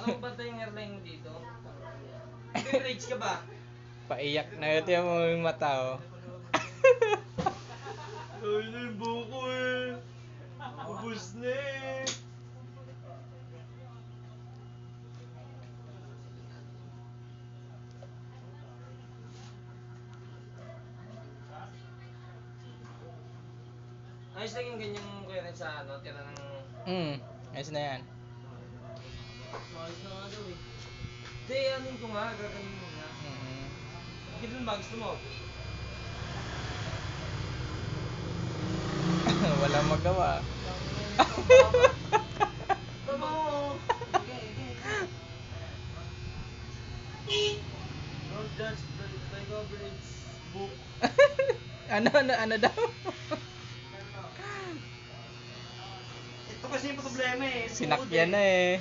Ako bantay yung airline mo dito. Bridge ka ba? Paiyak na ito yung mata oh. Ay na yung buko eh. Ubus na eh. Ayos lang yung ganyang clearance sa ano, tira ng... Ayos na yan. Ayos na nga daw eh. Hindi, anin ko nga, gaganin mo nga. Bakit dun ba gusto mo? Walang magawa. Tama mo! Don't judge by cover its book. Ano daw? Ito kasi yung problema eh. Sinakyan na eh.